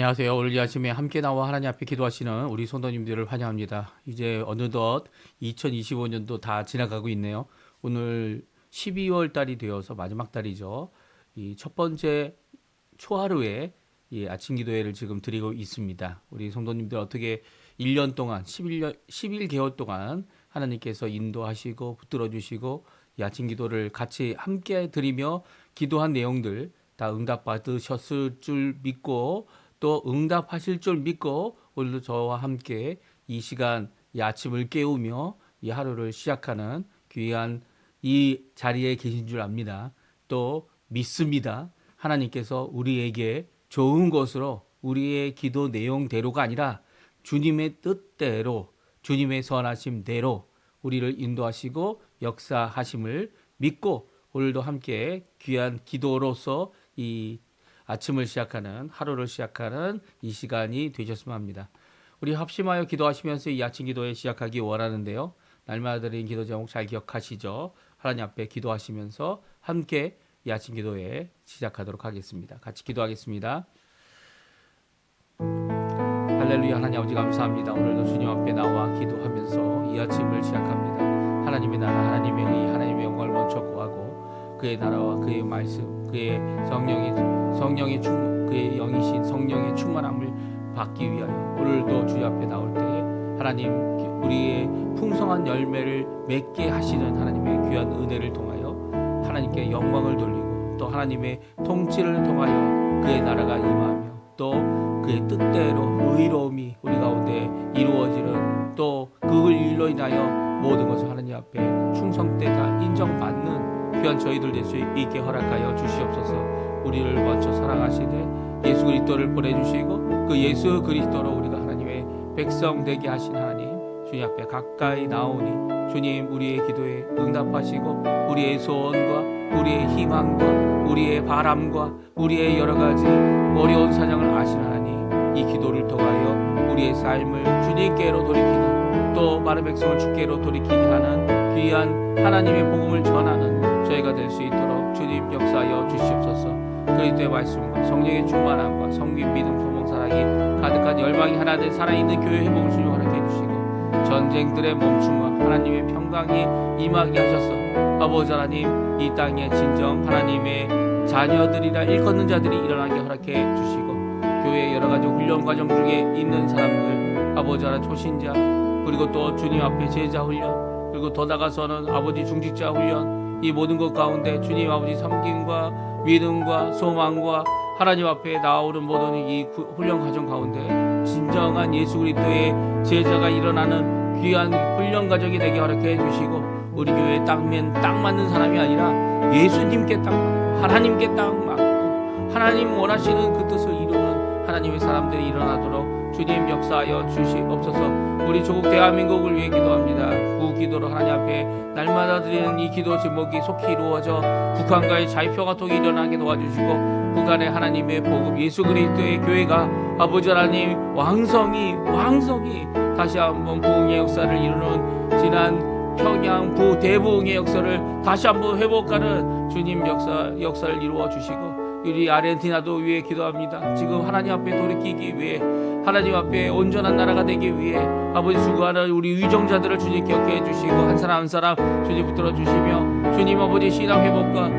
안녕하세요. 오늘 이 아침에 함께 나와 하나님 앞에 기도하시는 우리 성도님들을 환영합니다. 이제 어느덧 2025년도 다 지나가고 있네요. 오늘 12월 달이 되어서 마지막 달이죠. 이 첫 번째 초하루에 이 아침 기도회를 지금 드리고 있습니다. 우리 성도님들 어떻게 1년 동안 11개월 동안 하나님께서 인도하시고 붙들어 주시고 이 아침 기도를 같이 함께 드리며 기도한 내용들 다 응답받으셨을 줄 믿고 또 응답하실 줄 믿고 오늘도 저와 함께 이 시간 이 아침을 깨우며 이 하루를 시작하는 귀한 이 자리에 계신 줄 압니다. 또 믿습니다. 하나님께서 우리에게 좋은 것으로 우리의 기도 내용대로가 아니라 주님의 뜻대로 주님의 선하심대로 우리를 인도하시고 역사하심을 믿고 오늘도 함께 귀한 기도로서 이 아침을 시작하는 하루를 시작하는 이 시간이 되셨으면 합니다. 우리 합심하여 기도하시면서 이 아침 기도에 시작하기 원하는데요. 날마다 드리는 기도 제목 잘 기억하시죠? 하나님 앞에 기도하시면서 함께 이 아침 기도에 시작하도록 하겠습니다. 같이 기도하겠습니다. 할렐루야. 하나님 아버지 감사합니다. 오늘도 주님 앞에 나와 기도하면서 이 아침을 시작합니다. 하나님의 나라, 하나님의 의, 하나님의 영광을 먼저 구하고 그의 나라와 그의 말씀, 그의 그의 영이신 성령의 충만함을 받기 위하여 오늘도 주님 앞에 나올 때에 하나님 우리의 풍성한 열매를 맺게 하시는 하나님의 귀한 은혜를 통하여 하나님께 영광을 돌리고 또 하나님의 통치를 통하여 그의 나라가 임하며 또 그의 뜻대로 의로움이 우리 가운데 이루어지는 또 그걸 일로 인하여 모든 것을 하나님 앞에 충성때 다 인정받는 귀한 저희들 될 수 있게 허락하여 주시옵소서. 우리를 먼저 사랑하시되 예수 그리스도를 보내주시고 그 예수 그리스도로 우리가 하나님의 백성 되게 하신 하나님 주님 앞에 가까이 나오니 주님 우리의 기도에 응답하시고 우리의 소원과 우리의 희망과 우리의 바람과 우리의 여러 가지 어려운 사정을 아시는 하나님 이 기도를 통하여 우리의 삶을 주님께로 돌이키는 또 많은 백성을 주께로 돌이키게 하는 귀한 하나님의 복음을 전하는 저희가 될 수 있도록 주님 역사하여 주시옵소서. 그리스도의 말씀과 성령의 충만함과 성긴 믿음 소망 사랑이 가득한 열방이 하나 된 살아있는 교회 회복을 주님 허락해 주시고 전쟁들의 멈춤과 하나님의 평강이 임하게 하셔서 아버지 하나님 이 땅에 진정 하나님의 자녀들이라 일컫는 자들이 일어나게 허락해 주시고 교회의 여러 가지 훈련 과정 중에 있는 사람들 아버지 하나 초신자 그리고 또 주님 앞에 제자 훈련 그리고 더 나가서는 아버지 중직자 훈련 이 모든 것 가운데 주님 아버지 섬김과 믿음과 소망과 하나님 앞에 나오는 모든 이 훈련 과정 가운데 진정한 예수 그리스도의 제자가 일어나는 귀한 훈련 과정이 되게 허락해 주시고 우리 교회에 딱 맞는 사람이 아니라 예수님께 딱 맞고 하나님께 딱 맞고 하나님 원하시는 그 뜻을 이루는 하나님의 사람들이 일어나도록 주님 역사하여 주시옵소서. 우리 조국 대한민국을 위해 기도합니다. 구기도로 하나님 앞에 날마다 드리는 이 기도 제목이 속히 이루어져 북한과의 자유평화 통일이 일어나게 도와주시고 북한의 하나님의 복음 예수 그리스도의 교회가 아버지 하나님 왕성이 다시 한번 부흥의 역사를 이루는 지난 평양 대부흥의 역사를 다시 한번 회복하는 주님 역사를 이루어 주시고 우리 아르헨티나도 위해 기도합니다. 지금 하나님 앞에 돌이키기 위해 하나님 앞에 온전한 나라가 되기 위해 아버지 수고하는 우리 위정자들을 주님 기억해 주시고 한 사람 한 사람 주님 붙들어 주시며 주님 아버지 신앙 회복과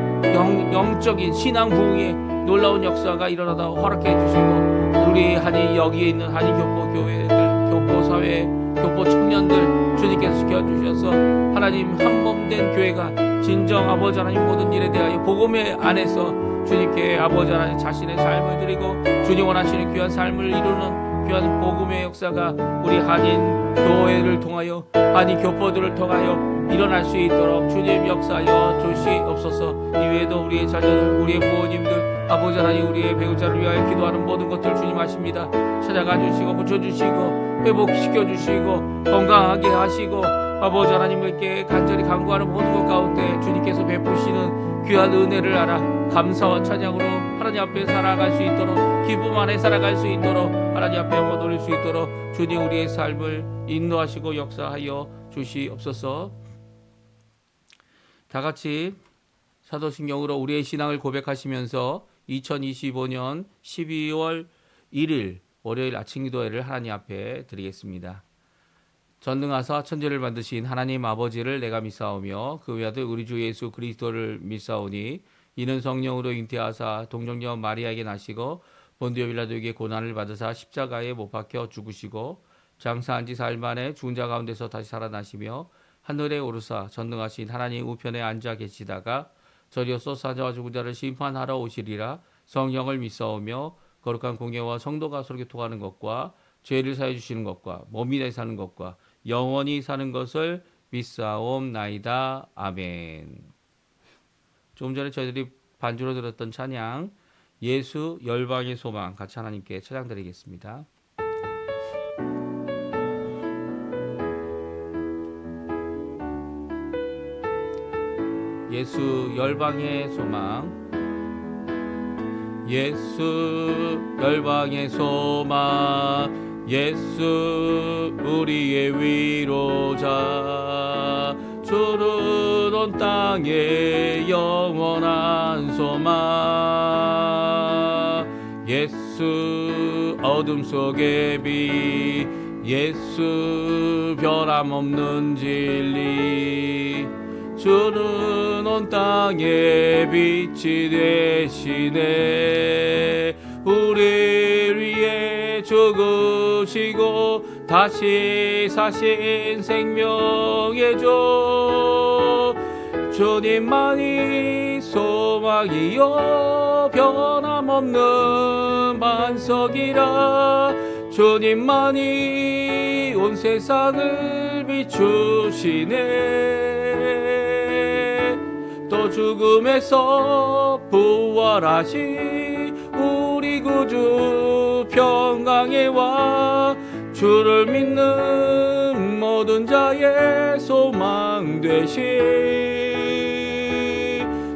영적인 신앙 부흥의 놀라운 역사가 일어나다 허락해 주시고 우리 여기에 있는 한인 교포 교회들 교포 사회 교포 청년들 주님께서 지켜주셔서 하나님 한 몸 된 교회가 진정 아버지 하나님 모든 일에 대하여 복음의 안에서 주님께 아버지 하나님 자신의 삶을 드리고 주님 원하시는 귀한 삶을 이루는 귀한 복음의 역사가 우리 한인 교회를 통하여 한인 교포들을 통하여 일어날 수 있도록 주님 역사하여 주시옵소서. 이외에도 우리의 자녀들 우리의 부모님들 아버지 하나님 우리의 배우자를 위하여 기도하는 모든 것들 주님 아십니다. 찾아가 주시고 고쳐주시고 회복시켜 주시고 건강하게 하시고 아버지 하나님께 간절히 간구하는 모든 것 가운데 주님께서 베푸시는 귀한 은혜를 알아 감사와 찬양으로 하나님 앞에 살아갈 수 있도록 기쁨 안에 살아갈 수 있도록 하나님 앞에 영광 돌릴 수 있도록 주님 우리의 삶을 인도하시고 역사하여 주시옵소서. 다 같이 사도신경으로 우리의 신앙을 고백하시면서 2025년 12월 1일 월요일 아침 기도회를 하나님 앞에 드리겠습니다. 전능하사 천지를 만드신 하나님 아버지를 내가 믿사오며 그 외아들 우리 주 예수 그리스도를 믿사오니 이는 성령으로 잉태하사 동정녀 마리아에게 나시고 본디오 빌라도에게 고난을 받으사 십자가에 못 박혀 죽으시고 장사한 지 사흘 만에 죽은 자 가운데서 다시 살아나시며 하늘에 오르사 전능하신 하나님 우편에 앉아 계시다가 저리어서 사자와 죽은 자를 심판하러 오시리라. 성령을 믿사오며 거룩한 공예와 성도가 서로 교통하는 것과 죄를 사해 주시는 것과 몸이 내 사는 것과 영원히 사는 것을 믿사옵나이다. 아멘. 조금 전에 저희들이 반주로 들었던 찬양 예수 열방의 소망 같이 하나님께 찬양드리겠습니다. 예수 열방의 소망 예수 열방의 소망 예수 우리의 위로자 주는 온 땅에 영원한 소망 예수 어둠 속의 빛 예수 변함없는 진리 주는 온 땅에 빛이 되시네 우리를 위해 죽으시고 다시 사신 생명의 주 주님만이 소망이요 변함없는 반석이라 주님만이 온 세상을 비추시네 또 죽음에서 부활하신 우리 구주 평강에 와 주를 믿는 모든 자의 소망 되신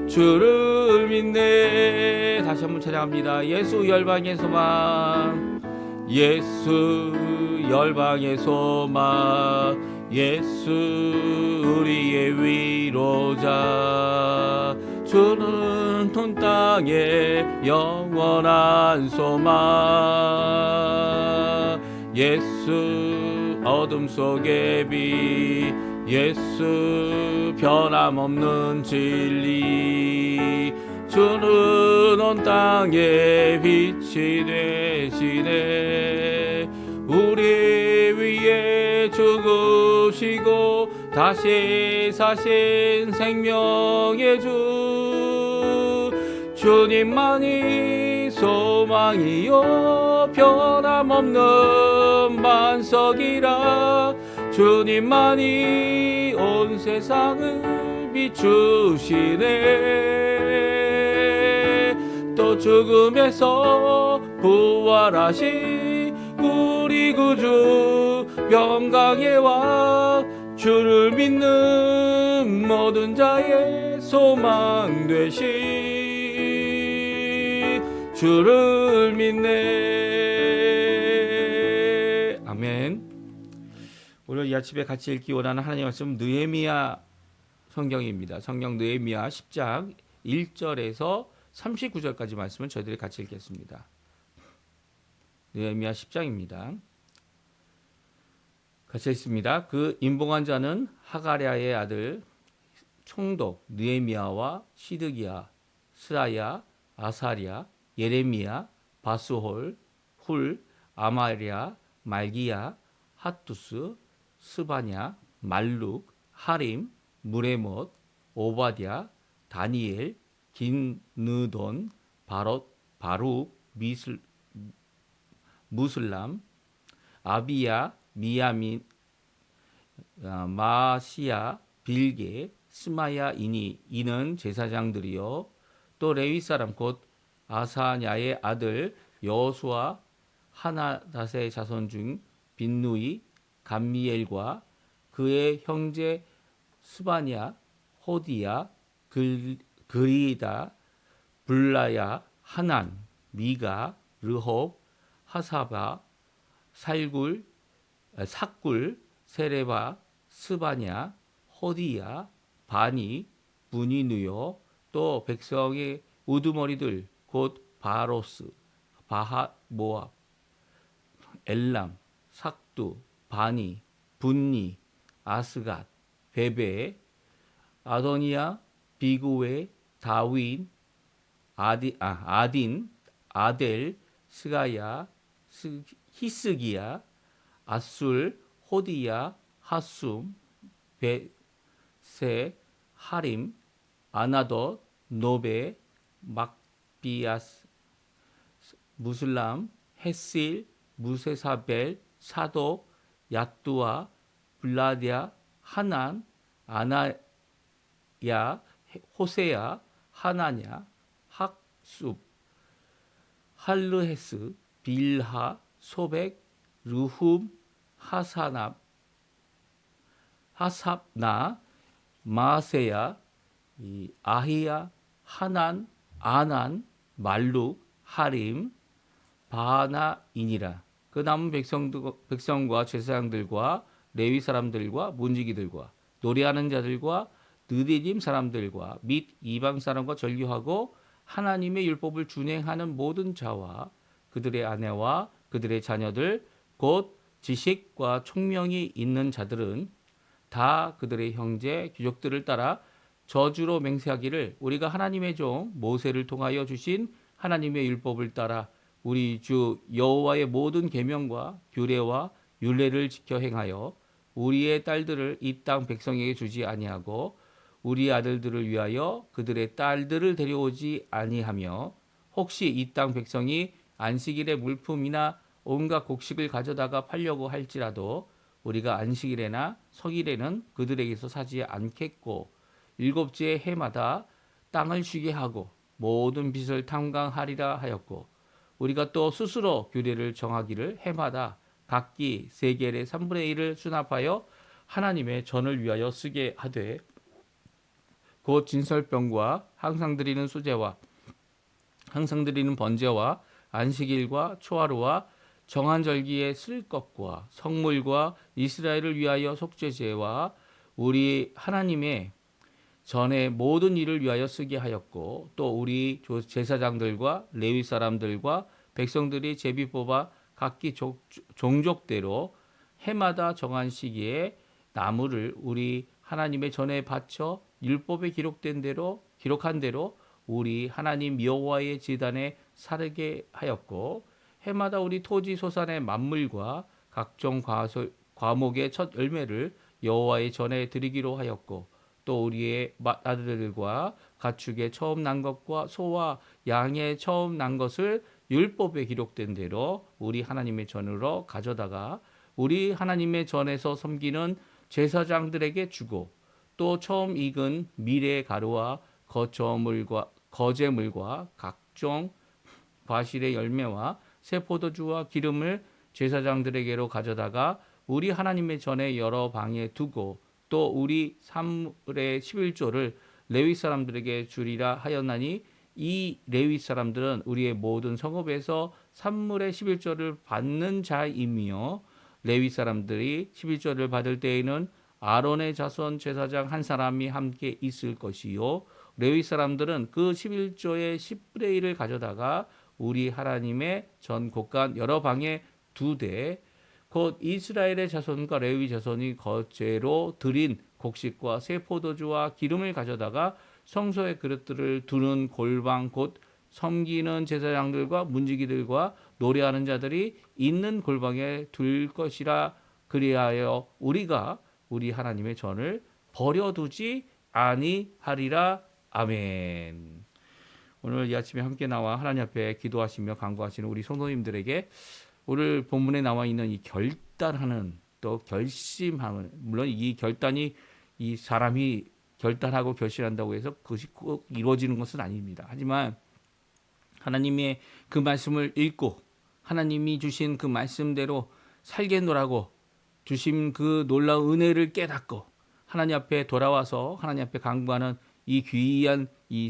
주를 믿네. 다시 한번 찬양합니다. 예수 열방의 소망 예수 열방의 소망 예수 우리의 위로자 주는 온 땅에 영원한 소망 예수 어둠 속의 빛 예수 변함없는 진리 주는 온 땅에 빛이 되시네 우리 위에 죽으시고 다시 사신 생명의 주 주님만이 소망이요 변함없는 반석이라 주님만이 온 세상을 비추시네 또 죽음에서 부활하신 우리 구주 평강에 와 주를 믿는 모든 자의 소망 되신 주를 믿네. 아멘. 오늘 이 아침에 같이 읽기 원하는 하나님의 말씀 느헤미야 성경입니다. 성경 느헤미야 10장 1절에서 39절까지 말씀을 저희들이 같이 읽겠습니다. 느헤미야 10장입니다. 같이 읽습니다. 그 임봉한 자는 하가랴의 아들 총독 느헤미야와 시드기야, 스라야, 아사랴, 예레미야, 바스홀, 훌, 아마랴, 말기야, 핫투스, 스바냐, 말룩, 하림, 무레못, 오바댜, 다니엘, 긴느돈, 바룩, 무슬람, 아비야, 미야민, 마시야, 빌게, 스마야이니 이는 제사장들이요 또 레위 사람 곧 아사냐의 아들 여호수아 하나닷의 자손 중 빈누이 감미엘과 그의 형제 스바냐 호디야 그리다 블라야 하난 미가 르홉 하사바 살굴 삭굴 세레바 스바냐 호디야 바니 분이누요 또 백성의 우두머리들 곧 바로스 바하 모압 엘람, 삭두, 바니, 분니, 아스갓, 베베, 아도니아, 비구웨, 다윈, 아딘, 아델, 스가야, 히스기야, 아술, 호디야, 하숨, 베세, 하림, 아나돗, 노베, 막비아스, 무슬람, 헤실, 무세사벨, 사도, 야뚜아, 블라디아, 하난, 아나야, 호세야, 하나냐, 학숲, 할르헤스, 빌하, 소백, 르훔, 하삽나, 마세야, 아히야, 하난, 아난, 말룩, 하림, 바나이니라. 그 남은 백성과 제사장들과 레위 사람들과 문지기들과 노래하는 자들과 느디딤 사람들과 및 이방 사람과 전류하고 하나님의 율법을 준행하는 모든 자와 그들의 아내와 그들의 자녀들 곧 지식과 총명이 있는 자들은 다 그들의 형제 귀족들을 따라 저주로 맹세하기를 우리가 하나님의 종 모세를 통하여 주신 하나님의 율법을 따라 우리 주 여호와의 모든 계명과 규례와 율례를 지켜 행하여 우리의 딸들을 이 땅 백성에게 주지 아니하고 우리 아들들을 위하여 그들의 딸들을 데려오지 아니하며 혹시 이 땅 백성이 안식일의 물품이나 온갖 곡식을 가져다가 팔려고 할지라도 우리가 안식일에나 석일에는 그들에게서 사지 않겠고 일곱째 해마다 땅을 쉬게 하고 모든 빚을 탕감하리라 하였고 우리가 또 스스로 규례를 정하기를 해마다 각기 세겔의 3분의 1을 수납하여 하나님의 전을 위하여 쓰게 하되 곧 진설병과 항상 드리는 수제와 항상 드리는 번제와 안식일과 초하루와 정한 절기에 쓸 것과 성물과 이스라엘을 위하여 속죄제와 우리 하나님의 전에 모든 일을 위하여 쓰게 하였고 또 우리 제사장들과 레위 사람들과 백성들이 제비 뽑아 각기 종족대로 해마다 정한 시기에 나무를 우리 하나님의 전에 바쳐 율법에 기록한 대로 우리 하나님 여호와의 제단에 사르게 하였고 해마다 우리 토지 소산의 만물과 각종 과목의 첫 열매를 여호와의 전에 드리기로 하였고 또 우리의 아들들과 가축의 처음 난 것과 소와 양의 처음 난 것을 율법에 기록된 대로 우리 하나님의 전으로 가져다가 우리 하나님의 전에서 섬기는 제사장들에게 주고 또 처음 익은 밀의 가루와 거제물과 각종 과실의 열매와 새 포도주와 기름을 제사장들에게로 가져다가 우리 하나님의 전에 여러 방에 두고 또 우리 산물의 11조를 레위 사람들에게 주리라 하였나니 이 레위 사람들은 우리의 모든 성읍에서 산물의 11조를 받는 자이며 레위 사람들이 11조를 받을 때에는 아론의 자손 제사장 한 사람이 함께 있을 것이요 레위 사람들은 그 11조의 10분의 1을 가져다가 우리 하나님의 전 곳간 여러 방에 두되 곧 이스라엘의 자손과 레위 자손이 거제로 드린 곡식과 새 포도주와 기름을 가져다가 성소의 그릇들을 두는 골방 곧 섬기는 제사장들과 문지기들과 노래하는 자들이 있는 골방에 둘 것이라 그리하여 우리가 우리 하나님의 전을 버려두지 아니하리라. 아멘. 오늘 이 아침에 함께 나와 하나님 앞에 기도하시며 간구하시는 우리 성도님들에게 오늘 본문에 나와 있는 이 결단하는 또 결심하는 물론 이 결단이 이 사람이 결단하고 결심한다고 해서 그것이 꼭 이루어지는 것은 아닙니다. 하지만 하나님의 그 말씀을 읽고 하나님이 주신 그 말씀대로 살겠노라고 주신 그 놀라운 은혜를 깨닫고 하나님 앞에 돌아와서 하나님 앞에 간구하는 이 귀한 이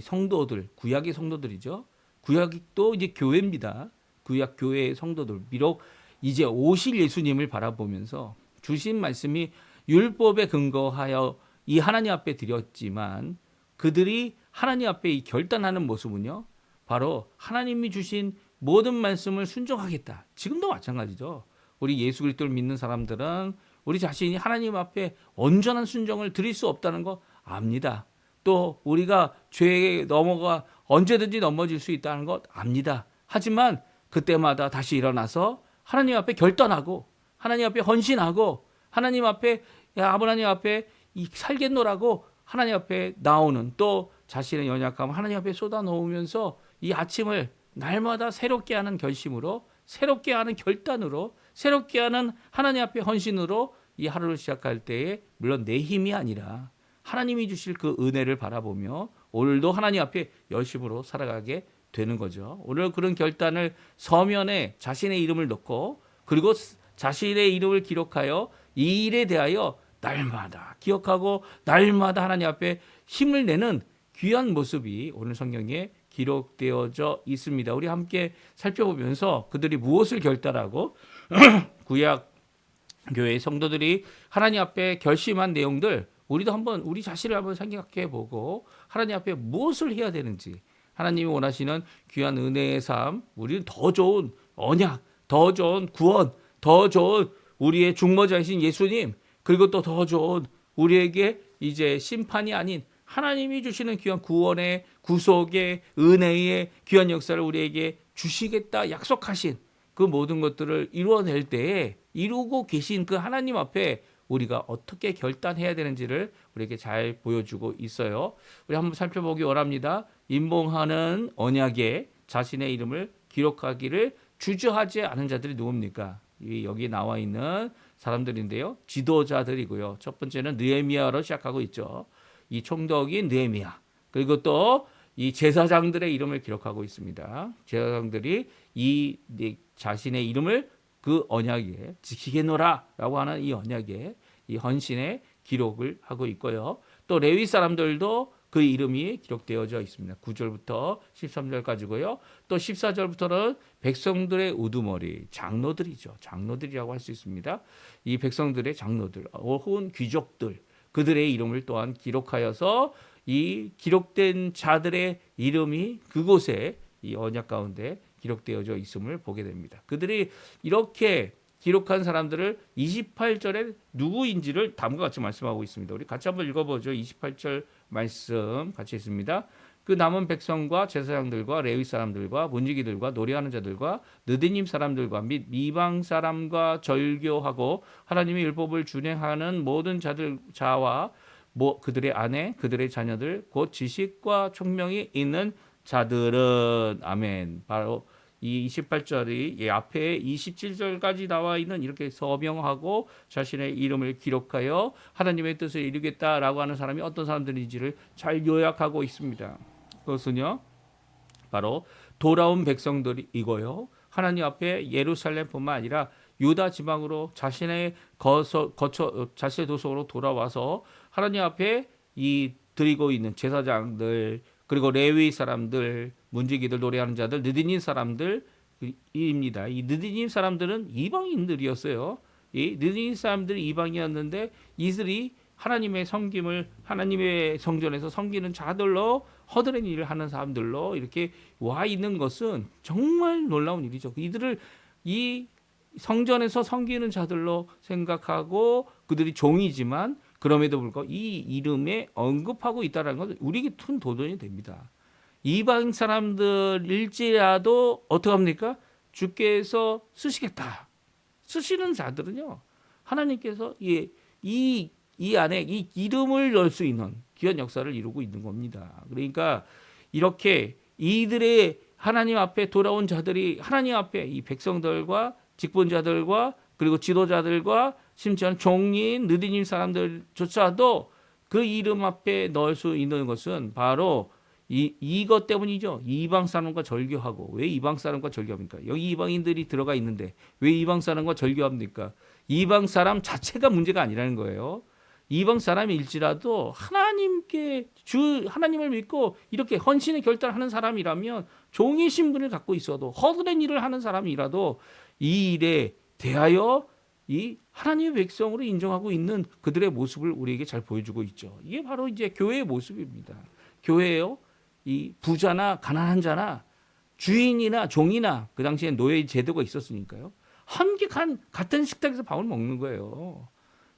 성도들, 구약의 성도들이죠. 구약도 이제 교회입니다. 구약 교회의 성도들, 비록 이제 오실 예수님을 바라보면서 주신 말씀이 율법에 근거하여 이 하나님 앞에 드렸지만 그들이 하나님 앞에 이 결단하는 모습은요, 바로 하나님이 주신 모든 말씀을 순종하겠다. 지금도 마찬가지죠. 우리 예수 그리스도를 믿는 사람들은 우리 자신이 하나님 앞에 온전한 순종을 드릴 수 없다는 거 압니다. 또 우리가 죄에 넘어가 언제든지 넘어질 수 있다는 것 압니다. 하지만 그때마다 다시 일어나서 하나님 앞에 결단하고 하나님 앞에 헌신하고 하나님 앞에 아버님 앞에 살겠노라고 하나님 앞에 나오는, 또 자신의 연약함을 하나님 앞에 쏟아놓으면서 이 아침을 날마다 새롭게 하는 결심으로, 새롭게 하는 결단으로, 새롭게 하는 하나님 앞에 헌신으로 이 하루를 시작할 때에 물론 내 힘이 아니라 하나님이 주실 그 은혜를 바라보며 오늘도 하나님 앞에 열심으로 살아가게 되는 거죠. 오늘 그런 결단을 서면에 자신의 이름을 넣고 그리고 자신의 이름을 기록하여 이 일에 대하여 날마다 기억하고 날마다 하나님 앞에 힘을 내는 귀한 모습이 오늘 성경에 기록되어져 있습니다. 우리 함께 살펴보면서 그들이 무엇을 결단하고 구약 교회 성도들이 하나님 앞에 결심한 내용들, 우리도 한번 우리 자신을 한번 생각해 보고 하나님 앞에 무엇을 해야 되는지, 하나님이 원하시는 귀한 은혜의 삶, 우리는 더 좋은 언약, 더 좋은 구원, 더 좋은 우리의 중보자이신 예수님, 그리고 또 더 좋은 우리에게 이제 심판이 아닌 하나님이 주시는 귀한 구원의, 구속의, 은혜의 귀한 역사를 우리에게 주시겠다 약속하신 그 모든 것들을 이루어낼 때에 이루고 계신 그 하나님 앞에 우리가 어떻게 결단해야 되는지를 우리에게 잘 보여주고 있어요. 우리 한번 살펴보기 원합니다. 임봉하는 언약에 자신의 이름을 기록하기를 주저하지 않은 자들이 누굽니까? 여기 나와 있는 사람들인데요. 지도자들이고요. 첫 번째는 느헤미야로 시작하고 있죠. 이 총독인 느헤미야. 그리고 또 이 제사장들의 이름을 기록하고 있습니다. 제사장들이 이 자신의 이름을 그 언약에 지키겠노라라고 하는 이 언약에, 이 헌신의 기록을 하고 있고요. 또 레위 사람들도 그 이름이 기록되어져 있습니다. 9절부터 13절까지고요. 또 14절부터는 백성들의 우두머리, 장로들이죠. 장로들이라고 할 수 있습니다. 이 백성들의 장로들, 혹은 귀족들, 그들의 이름을 또한 기록하여서 이 기록된 자들의 이름이 그곳에 이 언약 가운데 기록되어져 있음을 보게 됩니다. 그들이 이렇게 기록한 사람들을 28절에 누구인지를 다음과 같이 말씀하고 있습니다. 우리 같이 한번 읽어보죠. 28절 말씀 같이 있습니다. 그 남은 백성과 제사장들과 레위 사람들과 문지기들과 노래하는 자들과 느디님 사람들과 및 이방 사람과 절교하고 하나님의 율법을 준행하는 모든 자와 그들의 아내, 그들의 자녀들, 곧 지식과 총명이 있는 자들은, 아멘. 바로 이 28절이 앞에 27절까지 나와 있는, 이렇게 서명하고 자신의 이름을 기록하여 하나님의 뜻을 이루겠다라고 하는 사람이 어떤 사람들인지를 잘 요약하고 있습니다. 그것은요, 바로 돌아온 백성들이고요. 하나님 앞에 예루살렘뿐만 아니라 유다 지방으로 자신의 자신의 도성으로 돌아와서 하나님 앞에 이 드리고 있는 제사장들, 그리고 레위 사람들, 문지기들, 노래하는 자들, 느디님 사람들입니다. 이 느디님 사람들은 이방인들이었어요. 이 느디님 사람들이 이방이었는데 이들이 하나님의 섬김을, 하나님의 성전에서 섬기는 자들로, 허드렛 일을 하는 사람들로 이렇게 와 있는 것은 정말 놀라운 일이죠. 이들을 이 성전에서 섬기는 자들로 생각하고 그들이 종이지만 그럼에도 불구하고 이 이름에 언급하고 있다는 것은 우리에게 큰 도전이 됩니다. 이방 사람들일지라도 어떻게 합니까? 주께서 쓰시겠다. 쓰시는 자들은요, 하나님께서 이 안에 이 이름을 넣을 수 있는 귀한 역사를 이루고 있는 겁니다. 그러니까 이렇게 이들의 하나님 앞에 돌아온 자들이 하나님 앞에 이 백성들과 직분자들과 그리고 지도자들과 심지어는 종인 느디님 사람들조차도 그 이름 앞에 넣을 수 있는 것은 바로 이것 때문이죠. 이방 사람과 절교하고. 왜 이방 사람과 절교합니까? 여기 이방인들이 들어가 있는데 왜 이방 사람과 절교합니까? 이방 사람 자체가 문제가 아니라는 거예요. 이방 사람일지라도 하나님을 믿고 이렇게 헌신의 결단하는 사람이라면, 종의 신분을 갖고 있어도 허드렛 일을 하는 사람이라도 이 일에 대하여 이 하나님의 백성으로 인정하고 있는 그들의 모습을 우리에게 잘 보여주고 있죠. 이게 바로 이제 교회의 모습입니다. 교회예요. 이 부자나 가난한 자나 주인이나 종이나 그 당시에 노예 제도가 있었으니까요. 함께 같은 식탁에서 밥을 먹는 거예요.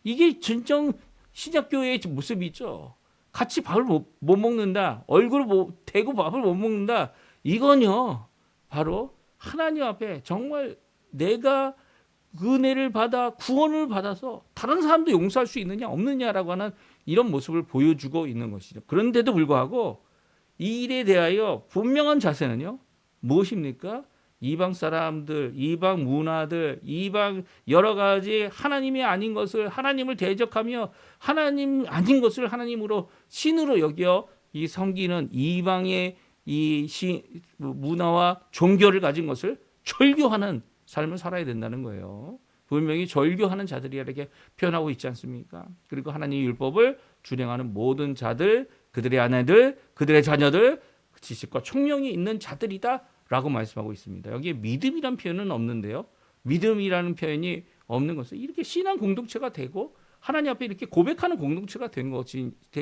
이게 진정 신약교회의 모습이죠. 같이 밥을 못 먹는다. 얼굴을 대고 밥을 못 먹는다. 이건요. 바로 하나님 앞에 정말 내가 은혜를 받아 구원을 받아서 다른 사람도 용서할 수 있느냐 없느냐라고 하는 이런 모습을 보여주고 있는 것이죠. 그런데도 불구하고 이 일에 대하여 분명한 자세는요. 무엇입니까? 이방 사람들, 이방 문화들, 이방 여러 가지 하나님이 아닌 것을 하나님을 대적하며 하나님 아닌 것을 하나님으로 신으로 여겨 이 섬기는 이방의 이 문화와 종교를 가진 것을 절교하는 삶을 살아야 된다는 거예요. 분명히 절교하는 자들이 이렇게 표현하고 있지 않습니까? 그리고 하나님의 율법을 준행하는 모든 자들, 그들의 아내들, 그들의 자녀들, 지식과 총명이 있는 자들이다 라고 말씀하고 있습니다. 여기에 믿음이란 표현은 없는데요. 믿음이라는 표현이 없는 것은 이렇게 신앙 공동체가 되고 하나님 앞에 이렇게 고백하는 공동체가 된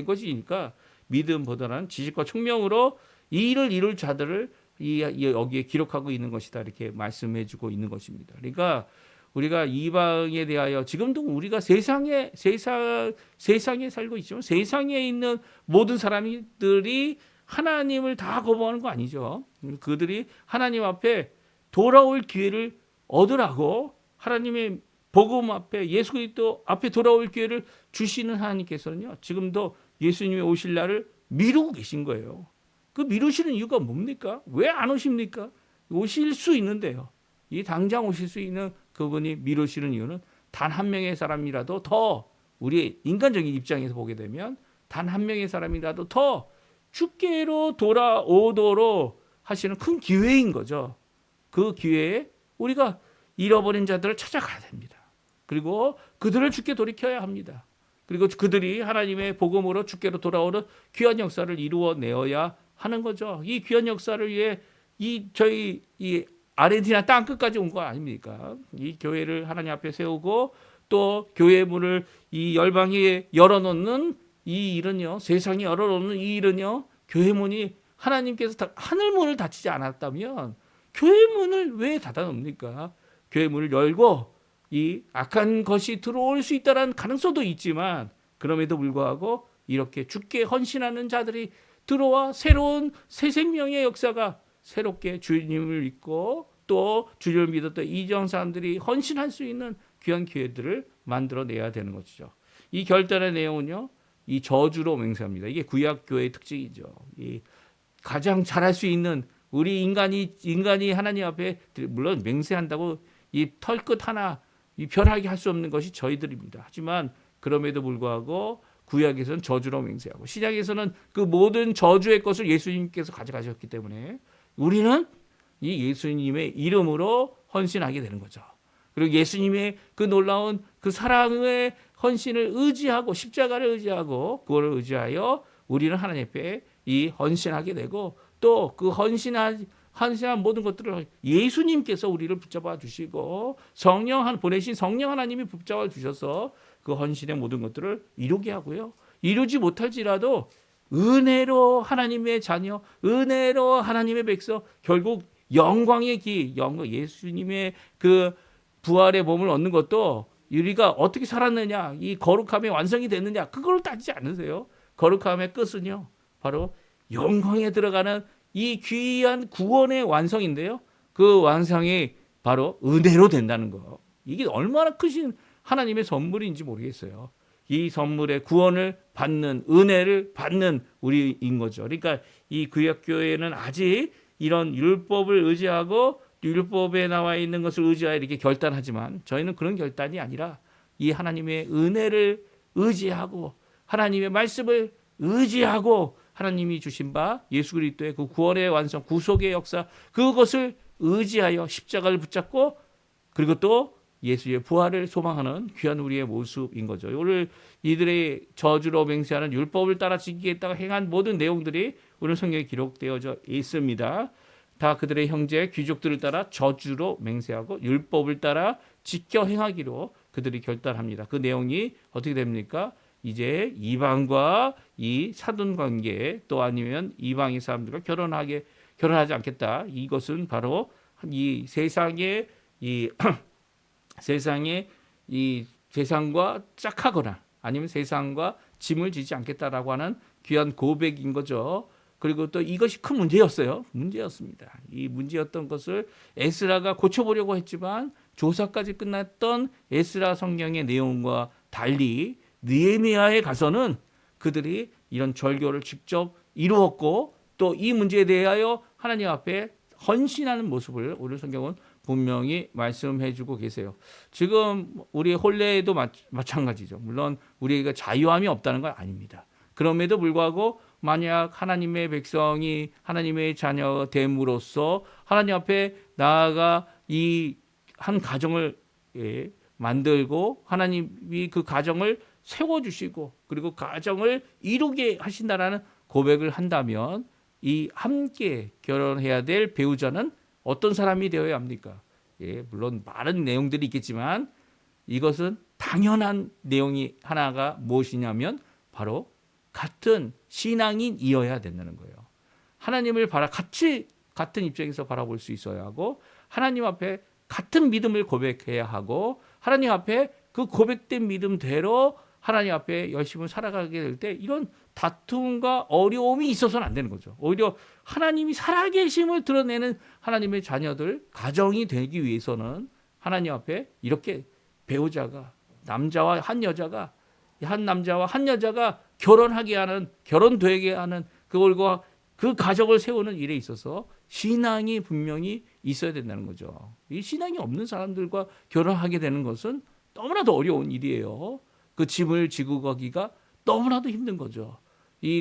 것이니까 믿음보다는 지식과 총명으로 이 일을 이룰 자들을 여기에 기록하고 있는 것이다 이렇게 말씀해주고 있는 것입니다. 그러니까 우리가 이방에 대하여 지금도 우리가 세상에 살고 있지만 세상에 있는 모든 사람들이 하나님을 다 거부하는 거 아니죠. 그들이 하나님 앞에 돌아올 기회를 얻으라고 하나님의 복음 앞에 예수 그리스도 앞에 돌아올 기회를 주시는 하나님께서는요. 지금도 예수님이 오실 날을 미루고 계신 거예요. 그 미루시는 이유가 뭡니까? 왜 안 오십니까? 오실 수 있는데요. 이 당장 오실 수 있는 그분이 미루시는 이유는 단 한 명의 사람이라도 더 우리의 인간적인 입장에서 보게 되면 단 한 명의 사람이라도 더 주께로 돌아오도록 하시는 큰 기회인 거죠. 그 기회에 우리가 잃어버린 자들을 찾아가야 됩니다. 그리고 그들을 주께 돌이켜야 합니다. 그리고 그들이 하나님의 복음으로 주께로 돌아오는 귀한 역사를 이루어내어야 하는 거죠. 이 귀한 역사를 위해 저희 아르헨티나 땅 끝까지 온 거 아닙니까? 이 교회를 하나님 앞에 세우고 또 교회의 문을 이 열방에 열어놓는 이 일은요, 세상에 열어놓는 이 일은요, 교회 문이 하나님께서 하늘 문을 닫히지 않았다면 교회 문을 왜 닫아놓습니까? 교회 문을 열고 이 악한 것이 들어올 수 있다는 가능성도 있지만 그럼에도 불구하고 이렇게 주께 헌신하는 자들이 들어와 새로운 새 생명의 역사가 새롭게 주님을 믿고 또 주님을 믿었던 이정 사람들이 헌신할 수 있는 귀한 기회들을 만들어내야 되는 것이죠. 이 결단의 내용은요. 이 저주로 맹세합니다. 이게 구약교회의 특징이죠. 이 가장 잘할 수 있는 우리 인간이 하나님 앞에 물론 맹세한다고 이 털끝 하나 이 변하게 할 수 없는 것이 저희들입니다. 하지만 그럼에도 불구하고 구약에서는 저주로 맹세하고 신약에서는 그 모든 저주의 것을 예수님께서 가져가셨기 때문에 우리는 이 예수님의 이름으로 헌신하게 되는 거죠. 그리고 예수님의 그 놀라운 그 사랑의 헌신을 의지하고 십자가를 의지하고 그거를 의지하여 우리는 하나님 앞에 이 헌신하게 되고 또 그 헌신한 모든 것들을 예수님께서 우리를 붙잡아 주시고 보내신 성령 하나님이 붙잡아 주셔서 그 헌신의 모든 것들을 이루게 하고요. 이루지 못할지라도 은혜로 하나님의 자녀, 은혜로 하나님의 백성, 결국 영광의 예수님의 그 부활의 몸을 얻는 것도 우리가 어떻게 살았느냐, 이 거룩함의 완성이 됐느냐, 그걸 따지지 않으세요. 거룩함의 끝은요, 바로 영광에 들어가는 이 귀한 구원의 완성인데요. 그 완성이 바로 은혜로 된다는 거. 이게 얼마나 크신 하나님의 선물인지 모르겠어요. 이 선물의 구원을 받는, 은혜를 받는 우리인 거죠. 그러니까 이 구약교회는 아직 이런 율법을 의지하고 율법에 나와 있는 것을 의지하여 이렇게 결단하지만 저희는 그런 결단이 아니라 이 하나님의 은혜를 의지하고 하나님의 말씀을 의지하고 하나님이 주신 바 예수 그리스도의 그 구원의 완성, 구속의 역사 그것을 의지하여 십자가를 붙잡고 그리고 또 예수의 부활을 소망하는 귀한 우리의 모습인 거죠. 오늘 이들의 저주로 맹세하는 율법을 따라 지키겠다고 행한 모든 내용들이 오늘 성경에 기록되어져 있습니다. 다 그들의 형제 귀족들을 따라 저주로 맹세하고 율법을 따라 지켜 행하기로 그들이 결단합니다. 그 내용이 어떻게 됩니까? 이제 이방과 이 사돈 관계 또 아니면 이방의 사람들과 결혼하게 결혼하지 않겠다. 이것은 바로 이 세상의 이 세상의 이 세상과 짝하거나 아니면 세상과 짐을 지지 않겠다라고 하는 귀한 고백인 거죠. 그리고 또 이것이 큰 문제였어요. 문제였습니다. 이 문제였던 것을 에스라가 고쳐보려고 했지만 조사까지 끝났던 에스라 성경의 내용과 달리 느헤미야에 가서는 그들이 이런 절교를 직접 이루었고 또 이 문제에 대하여 하나님 앞에 헌신하는 모습을 오늘 성경은 분명히 말씀해주고 계세요. 지금 우리 혼례도 마찬가지죠. 물론 우리가 자유함이 없다는 건 아닙니다. 그럼에도 불구하고 만약 하나님의 백성이 하나님의 자녀 됨으로써 하나님 앞에 나아가 이 한 가정을 만들고 하나님이 그 가정을 세워주시고 그리고 가정을 이루게 하신다라는 고백을 한다면 이 함께 결혼해야 될 배우자는 어떤 사람이 되어야 합니까? 물론 많은 내용들이 있겠지만 이것은 당연한 내용이 하나가 무엇이냐면 바로 같은 신앙인이어야 된다는 거예요. 하나님을 같은 입장에서 바라볼 수 있어야 하고 하나님 앞에 같은 믿음을 고백해야 하고 하나님 앞에 그 고백된 믿음대로 하나님 앞에 열심히 살아가게 될 때 이런 다툼과 어려움이 있어서는 안 되는 거죠. 오히려 하나님이 살아계심을 드러내는 하나님의 자녀들, 가정이 되기 위해서는 하나님 앞에 이렇게 배우자가 남자와 한 여자가 한 남자와 한 여자가 결혼하게 하는 결혼되게 하는 그걸과 그 가정을 세우는 일에 있어서 신앙이 분명히 있어야 된다는 거죠. 이 신앙이 없는 사람들과 결혼하게 되는 것은 너무나도 어려운 일이에요. 그 짐을 지고 가기가 너무나도 힘든 거죠.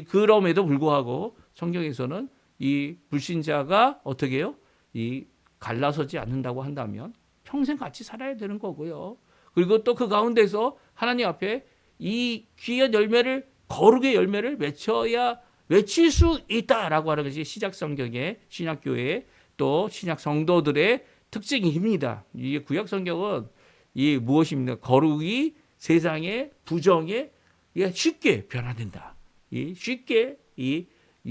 그럼에도 불구하고 성경에서는 이 불신자가 어떻게 해요? 이 갈라서지 않는다고 한다면 평생 같이 살아야 되는 거고요. 그리고 또 그 가운데서 하나님 앞에 이 귀한 열매를 거룩의 열매를 맺힐 수 있다라고 하는 것이 신약 성경의 신약교회 또 신약 성도들의 특징입니다. 이 구약 성경은 이 무엇입니까? 거룩이 세상의 부정에 쉽게 변화된다. 쉽게 이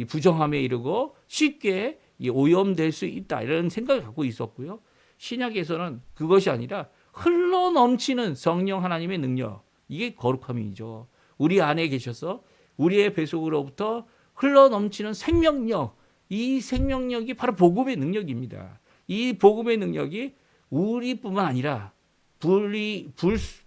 부정함에 이르고 쉽게 오염될 수 있다 이런 생각을 갖고 있었고요. 신약에서는 그것이 아니라 흘러 넘치는 성령 하나님의 능력 이게 거룩함이죠. 우리 안에 계셔서 우리의 뱃속으로부터 흘러 넘치는 생명력 이 생명력이 바로 복음의 능력입니다. 이 복음의 능력이 우리뿐만 아니라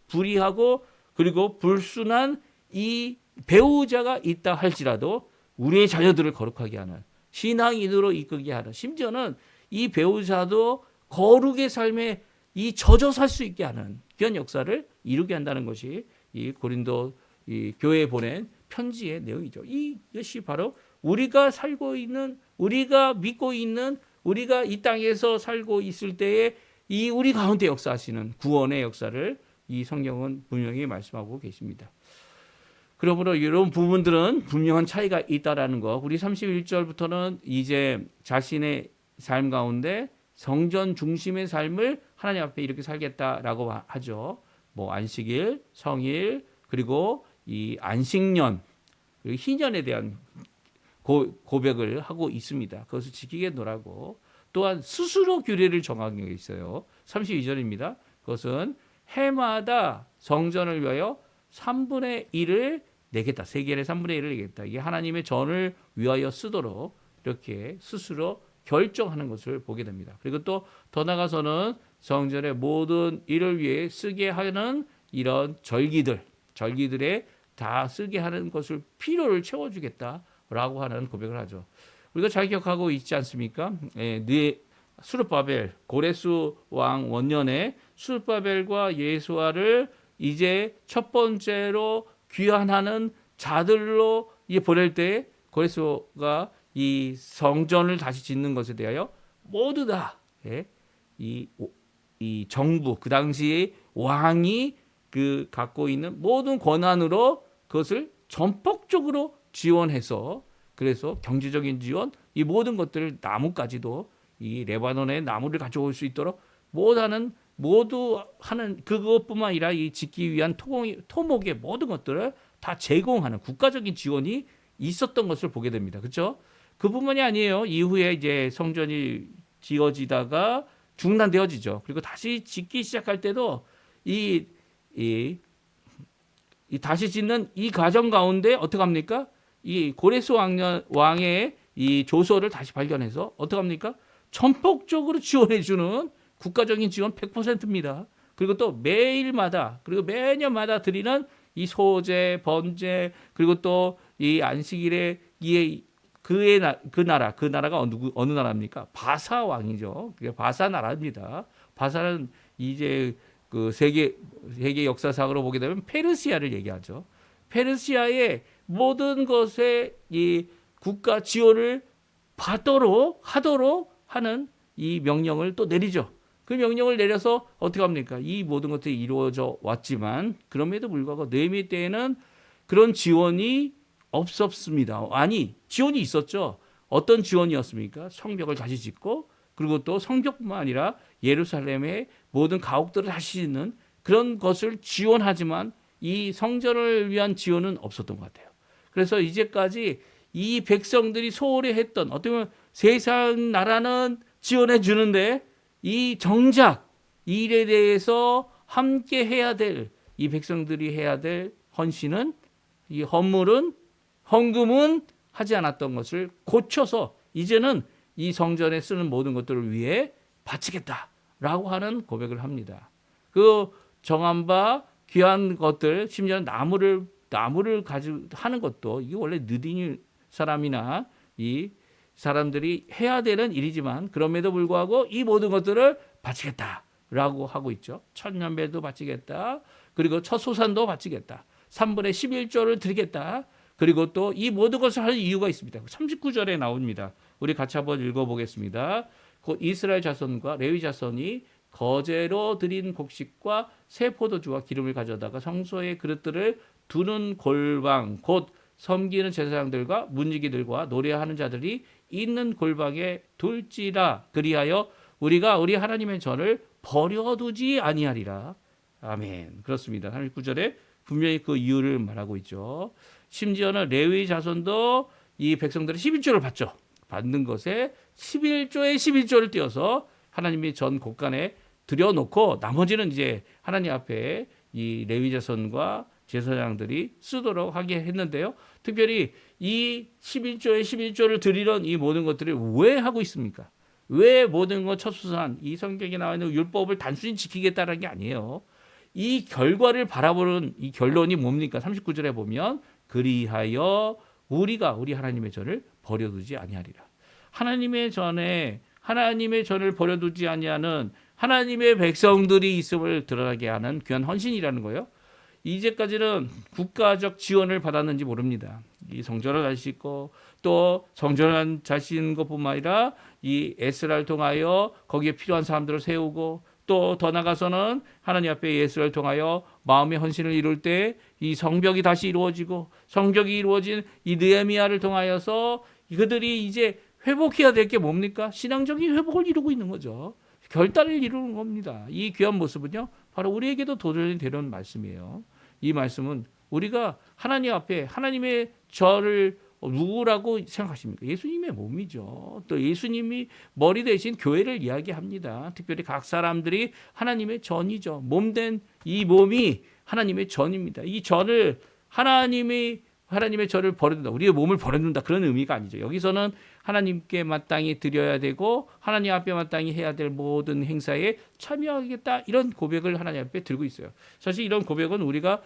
불의하고 그리고 불순한 이 배우자가 있다 할지라도 우리의 자녀들을 거룩하게 하는 신앙인으로 이끌게 하는 심지어는 이 배우자도 거룩의 삶에 이 젖어 살 수 있게 하는 귀한 역사를 이루게 한다는 것이 이 고린도 이 교회에 보낸 편지의 내용이죠. 이것이 바로 우리가 살고 있는 우리가 믿고 있는 우리가 이 땅에서 살고 있을 때에 이 우리 가운데 역사하시는 구원의 역사를 이 성경은 분명히 말씀하고 계십니다. 그러므로 이런 부분들은 분명한 차이가 있다라는 거. 우리 31절부터는 이제 자신의 삶 가운데 성전 중심의 삶을 하나님 앞에 이렇게 살겠다라고 하죠. 뭐 안식일, 성일, 그리고 이 안식년, 그리고 희년에 대한 고백을 하고 있습니다. 그것을 지키겠노라고. 또한 스스로 규례를 정한 게 있어요. 32절입니다. 그것은 해마다 성전을 위하여 3분의 1을 내겠다. 세겔의 3분의 1을 내겠다. 이게 하나님의 전을 위하여 쓰도록 이렇게 스스로 결정하는 것을 보게 됩니다. 그리고 또 더 나가서는 성전의 모든 일을 위해 쓰게 하는 이런 절기들에 다 쓰게 하는 것을 필요를 채워주겠다라고 하는 고백을 하죠. 우리가 잘 기억하고 있지 않습니까? 수르바벨 고레스 왕 원년에 수르바벨과 예수아를 이제 첫 번째로 귀환하는 자들로 보낼 때 고레스가 이 성전을 다시 짓는 것에 대하여 모두 다 이 정부 그 당시에 왕이 그 갖고 있는 모든 권한으로 그것을 전폭적으로 지원해서 그래서 경제적인 지원 이 모든 것들을 나무까지도 이 레바논의 나무를 가져올 수 있도록 모두 하는 그것뿐만 아니라 이 짓기 위한 토목의 모든 것들을 다 제공하는 국가적인 지원이 있었던 것을 보게 됩니다. 그렇죠? 그뿐만이 아니에요. 이후에 이제 성전이 지어지다가 중단되어지죠. 그리고 다시 짓기 시작할 때도 이, 이, 이 다시 짓는 이 과정 가운데 어떻게 합니까? 이 고레스 왕의 이 조서를 다시 발견해서 어떻게 합니까? 전폭적으로 지원해주는 국가적인 지원 100%입니다. 그리고 또 매일마다 그리고 매년마다 드리는 이 소제, 번제 그리고 또 이 안식일에 그 나라가 어느 나라입니까? 바사 왕이죠. 그게 바사 나라입니다. 바사는 이제 그 세계 역사상으로 보게 되면 페르시아를 얘기하죠. 페르시아의 모든 것에 이 국가 지원을 하도록 하는 이 명령을 또 내리죠. 그 명령을 내려서 어떻게 합니까? 이 모든 것들이 이루어져 왔지만 그럼에도 불구하고 느헤미야 때에는 그런 지원이 없었습니다. 아니, 지원이 있었죠. 어떤 지원이었습니까? 성벽을 다시 짓고 그리고 또 성벽뿐만 아니라 예루살렘의 모든 가옥들을 다시 짓는 그런 것을 지원하지만 이 성전을 위한 지원은 없었던 것 같아요. 그래서 이제까지 이 백성들이 소홀히 했던 어떻게 보면 세상 나라는 지원해 주는데 이 정작 이 일에 대해서 함께 해야 될 이 백성들이 해야 될 헌신은 이 헌금은 하지 않았던 것을 고쳐서 이제는 이 성전에 쓰는 모든 것들을 위해 바치겠다라고 하는 고백을 합니다. 그 정한 바 귀한 것들 심지어 나무를 가지고 하는 것도 이게 원래 느디니 사람이나 이 사람들이 해야 되는 일이지만 그럼에도 불구하고 이 모든 것들을 바치겠다라고 하고 있죠. 천년배도 바치겠다. 그리고 첫 소산도 바치겠다. 3분의 11조를 드리겠다. 그리고 또 이 모든 것을 하는 이유가 있습니다. 39절에 나옵니다. 우리 같이 한번 읽어보겠습니다. 곧 이스라엘 자손과 레위 자손이 거제로 드린 곡식과 새 포도주와 기름을 가져다가 성소의 그릇들을 두는 골방 곧 섬기는 제사장들과 문지기들과 노래하는 자들이 있는 골방에 둘지라 그리하여 우리가 우리 하나님의 전을 버려두지 아니하리라. 아멘. 그렇습니다. 39절에 분명히 그 이유를 말하고 있죠. 심지어는 레위 자손도 이 백성들의 11조를 받죠. 받는 것에 11조에 11조를 띄어서 하나님의 전 곳간에 들여놓고 나머지는 이제 하나님 앞에 이 레위 자손과 제사장들이 쓰도록 하게 했는데요. 특별히 이 11조에 11조를 드리는 이 모든 것들을 왜 하고 있습니까? 왜 모든 것 첫수산 이 성경에 나와 있는 율법을 단순히 지키겠다는 게 아니에요. 이 결과를 바라보는 이 결론이 뭡니까? 39절에 보면 그리하여 우리가 우리 하나님의 전을 버려두지 아니하리라. 하나님의 전을 버려두지 아니하는 하나님의 백성들이 있음을 드러나게 하는 귀한 헌신이라는 거예요. 이제까지는 국가적 지원을 받았는지 모릅니다. 이 성전을 다시 짓고 또 성전을 다시 짓는 것뿐만 아니라 이 에스라를 통하여 거기에 필요한 사람들을 세우고 또 더 나가서는 하나님 앞에 예수를 통하여 마음의 헌신을 이룰 때 이 성벽이 다시 이루어지고 성벽이 이루어진 이 느헤미야를 통하여서 그들이 이제 회복해야 될 게 뭡니까? 신앙적인 회복을 이루고 있는 거죠. 결단을 이루는 겁니다. 이 귀한 모습은요, 바로 우리에게도 도전이 되는 말씀이에요. 이 말씀은 우리가 하나님 앞에 하나님의 저를 누구라고 생각하십니까? 예수님의 몸이죠. 또 예수님이 머리 대신 교회를 이야기합니다. 특별히 각 사람들이 하나님의 전이죠. 몸된 이 몸이 하나님의 전입니다. 이 전을 하나님의 전을 버려둔다. 우리의 몸을 버려둔다. 그런 의미가 아니죠. 여기서는 하나님께 마땅히 드려야 되고 하나님 앞에 마땅히 해야 될 모든 행사에 참여하겠다. 이런 고백을 하나님 앞에 들고 있어요. 사실 이런 고백은 우리가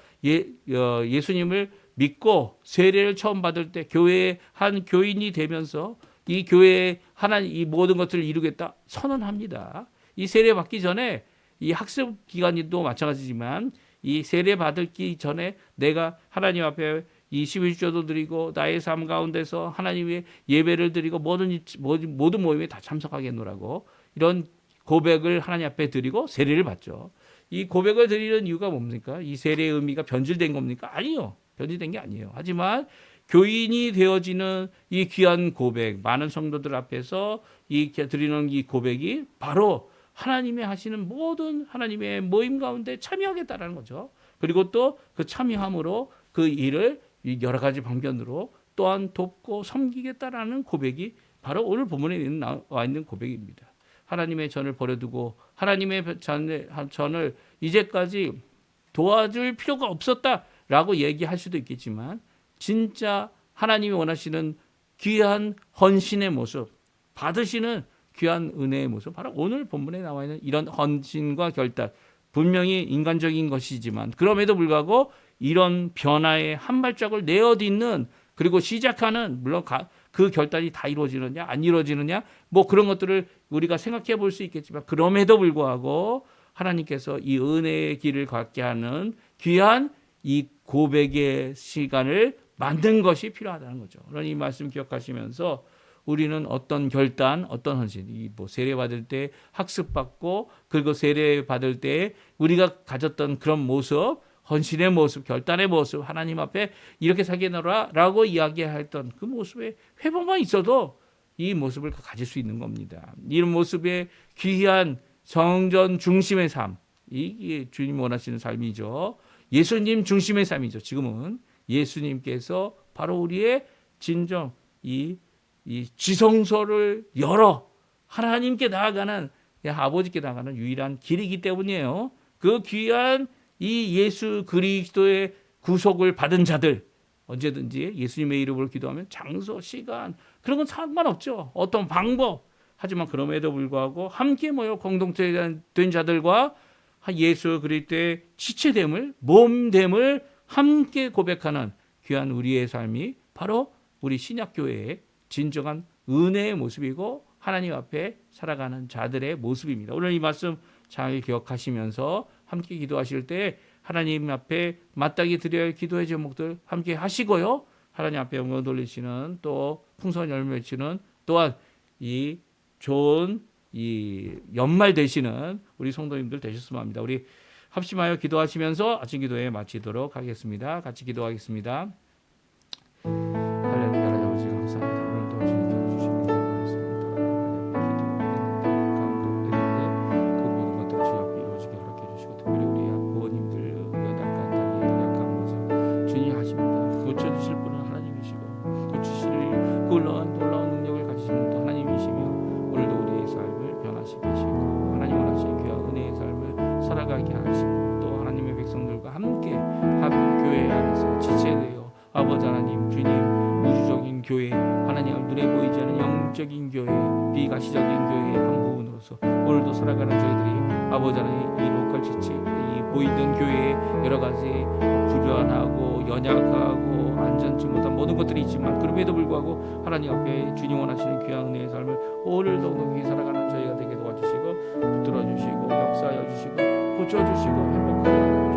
예수님을 믿고 세례를 처음 받을 때 교회의 한 교인이 되면서 이 교회에 하나님 이 모든 것들을 이루겠다 선언합니다. 이 세례 받기 전에 이 학습 기간도 마찬가지지만 이 세례 받기 전에 내가 하나님 앞에 이 11조도 드리고 나의 삶 가운데서 하나님의 예배를 드리고 모든 모임에 다 참석하겠노라고 이런 고백을 하나님 앞에 드리고 세례를 받죠. 이 고백을 드리는 이유가 뭡니까? 이 세례의 의미가 변질된 겁니까? 아니요. 변질된 게 아니에요. 하지만 교인이 되어지는 이 귀한 고백, 많은 성도들 앞에서 드리는 이 고백이 바로 하나님이 하시는 모든 하나님의 모임 가운데 참여하겠다라는 거죠. 그리고 또 그 참여함으로 그 일을 여러 가지 방면으로 또한 돕고 섬기겠다라는 고백이 바로 오늘 본문에 나와 있는 고백입니다. 하나님의 전을 버려두고 하나님의 전을 이제까지 도와줄 필요가 없었다라고 얘기할 수도 있겠지만 진짜 하나님이 원하시는 귀한 헌신의 모습, 받으시는 귀한 은혜의 모습, 바로 오늘 본문에 나와 있는 이런 헌신과 결단, 분명히 인간적인 것이지만 그럼에도 불구하고 이런 변화의 한 발짝을 내어딛는, 그리고 시작하는, 물론 그 결단이 다 이루어지느냐 안 이루어지느냐 뭐 그런 것들을 우리가 생각해 볼 수 있겠지만 그럼에도 불구하고 하나님께서 이 은혜의 길을 갖게 하는 귀한 이 고백의 시간을 만든 것이 필요하다는 거죠. 그러니 이 말씀 기억하시면서 우리는 어떤 결단, 어떤 헌신, 이 뭐 세례 받을 때 학습받고 그리고 세례 받을 때 우리가 가졌던 그런 모습, 헌신의 모습, 결단의 모습, 하나님 앞에 이렇게 살게노라라고 이야기했던 그 모습에 회복만 있어도 이 모습을 가질 수 있는 겁니다. 이런 모습의 귀한 성전 중심의 삶, 이게 주님 원하시는 삶이죠. 예수님 중심의 삶이죠. 지금은 예수님께서 바로 우리의 진정 이 지성소를 열어 하나님께 나아가는, 아버지께 나아가는 유일한 길이기 때문이에요. 그 귀한 이 예수 그리스도의 구속을 받은 자들, 언제든지 예수님의 이름으로 기도하면 장소, 시간 그런 건 상관없죠. 어떤 방법, 하지만 그럼에도 불구하고 함께 모여 공동체 된 자들과 예수 그리스도의 지체됨을, 몸됨을 함께 고백하는 귀한 우리의 삶이 바로 우리 신약교회의 진정한 은혜의 모습이고 하나님 앞에 살아가는 자들의 모습입니다. 오늘 이 말씀 잘 기억하시면서 함께 기도하실 때 하나님 앞에 마땅히 드려야 할 기도의 제목들 함께 하시고요. 하나님 앞에 영광 돌리시는, 또 풍성한 열매 맺히는, 또한 이 좋은 이 연말 되시는 우리 성도님들 되셨으면 합니다. 우리 합심하여 기도하시면서 아침 기도회 마치도록 하겠습니다. 같이 기도하겠습니다. 할렐루야. 아버지 감사합니다. 오늘도 주님께서 주신 은혜를 고맙습니다. 기도했는데 그 모든 것들 주 앞에 이루어지게 허락해 주시고, 특별히 우리 부모님들 여단간 딸이 약한 모습 주님 하십니다. 고쳐주실 분은 하나님이시고 고치실 그 놀라운 능력을 가지신 분도 하나님이시며 오늘도 우리의 삶을 변화시키시고 하나님 원하시는 귀한 은혜의 삶을 살아가게 하시고, 또 하나님의 백성들과 함께 한 교회 안에서 지체되어 아버지 하나님, 주님, 우주적인 교회, 하나님 눈에 보이지 않는 영적인 교회, 비가시적인 교회의 한 부분으로서 오늘도 살아가는 저희들이 아버지 하나님 이 로컬 지체, 이 보이던 교회에 여러 가지 불안하고 연약하고 안전치 못한 모든 것들이 있지만 그럼에도 불구하고 하나님 앞에 주님 원하시는 귀한 은혜의 삶을 오늘도 높이 살아가는 저희가 되게 도와주시고 붙들어 주시고 역사하여 주시고 고쳐 주시고 행복하게